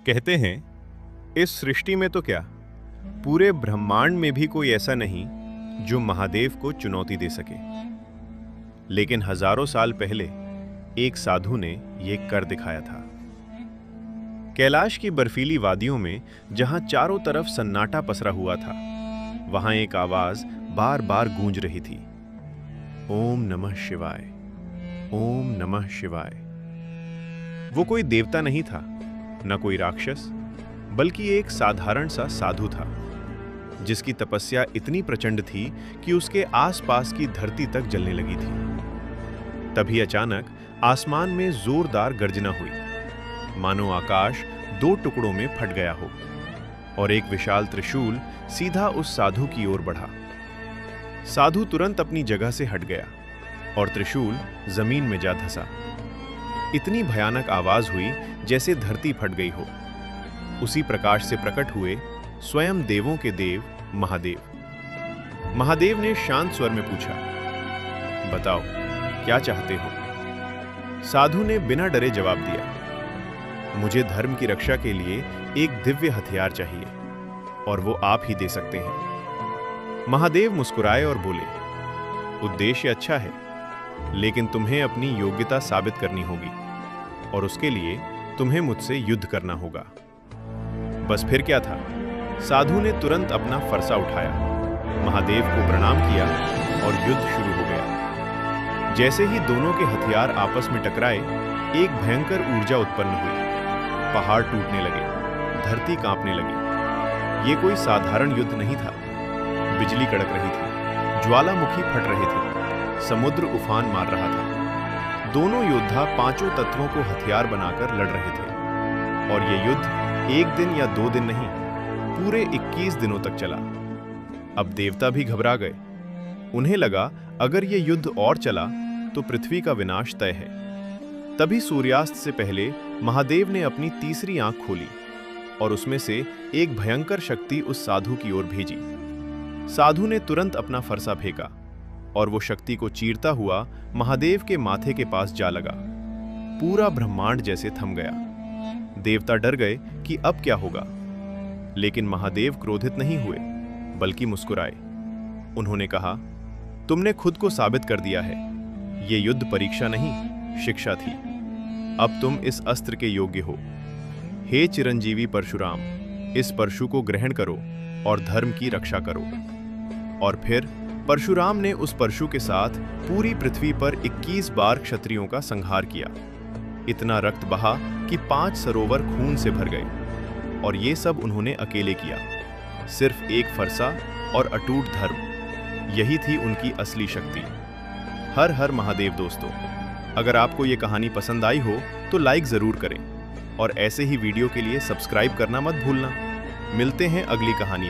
कहते हैं इस सृष्टि में तो क्या, पूरे ब्रह्मांड में भी कोई ऐसा नहीं जो महादेव को चुनौती दे सके। लेकिन हजारों साल पहले एक साधु ने यह कर दिखाया था। कैलाश की बर्फीली वादियों में जहां चारों तरफ सन्नाटा पसरा हुआ था, वहां एक आवाज बार बार गूंज रही थी, ओम नमः शिवाय, ओम नमः शिवाय। वो कोई देवता नहीं था, न कोई राक्षस, बल्कि एक साधारण सा साधु था, जिसकी तपस्या इतनी प्रचंड थी कि उसके आसपास की धरती तक जलने लगी थी। तभी अचानक आसमान में जोरदार गर्जना हुई, मानो आकाश दो टुकड़ों में फट गया हो, और एक विशाल त्रिशूल सीधा उस साधु की ओर बढ़ा। साधु तुरंत अपनी जगह से हट गया और त्रिशूल जमीन में जा धंसा। इतनी भयानक आवाज हुई जैसे धरती फट गई हो। उसी प्रकाश से प्रकट हुए स्वयं देवों के देव महादेव। महादेव ने शांत स्वर में पूछा, बताओ क्या चाहते हो? साधु ने बिना डरे जवाब दिया, मुझे धर्म की रक्षा के लिए एक दिव्य हथियार चाहिए, और वो आप ही दे सकते हैं। महादेव मुस्कुराए और बोले, उद्देश्य अच्छा है, लेकिन तुम्हें अपनी योग्यता साबित करनी होगी, और उसके लिए तुम्हें मुझसे युद्ध करना होगा। बस फिर क्या था, साधु ने तुरंत अपना फरसा उठाया, महादेव को प्रणाम किया और युद्ध शुरू हो गया। जैसे ही दोनों के हथियार आपस में टकराए, एक भयंकर ऊर्जा उत्पन्न हुई। पहाड़ टूटने लगे, धरती कांपने लगी। ये कोई साधारण युद्ध नहीं था। बिजली कड़क रही थी, ज्वालामुखी फट रहे थे, समुद्र उफान मार रहा था। दोनों योद्धा पांचों तत्वों को हथियार बनाकर लड़ रहे थे, और यह युद्ध एक दिन या 2 दिन नहीं, पूरे 21 दिनों तक चला। अब देवता भी घबरा गए। उन्हें लगा अगर यह युद्ध और चला तो पृथ्वी का विनाश तय है। तभी सूर्यास्त से पहले महादेव ने अपनी तीसरी आंख खोली, और उसमें से एक भयंकर शक्ति उस साधु की ओर भेजी। साधु ने तुरंत अपना फरसा फेंका, और वो शक्ति को चीरता हुआ महादेव के माथे के पास जा लगा। पूरा ब्रह्मांड जैसे थम गया। देवता डर गए कि अब क्या होगा, लेकिन महादेव क्रोधित नहीं हुए, बल्कि मुस्कुराए। उन्होंने कहा, तुमने खुद को साबित कर दिया है। ये युद्ध परीक्षा नहीं, शिक्षा थी। अब तुम इस अस्त्र के योग्य हो। हे चिरंजीवी परशुराम, इस परशु को ग्रहण करो और धर्म की रक्षा करो। और फिर परशुराम ने उस परशु के साथ पूरी पृथ्वी पर 21 बार क्षत्रियों का संहार किया। इतना रक्त बहा कि 5 सरोवर खून से भर गए, और ये सब उन्होंने अकेले किया। सिर्फ एक फरसा और अटूट धर्म, यही थी उनकी असली शक्ति। हर हर महादेव दोस्तों, अगर आपको ये कहानी पसंद आई हो तो लाइक जरूर करें, और ऐसे ही वीडियो के लिए सब्सक्राइब करना मत भूलना। मिलते हैं अगली कहानी में।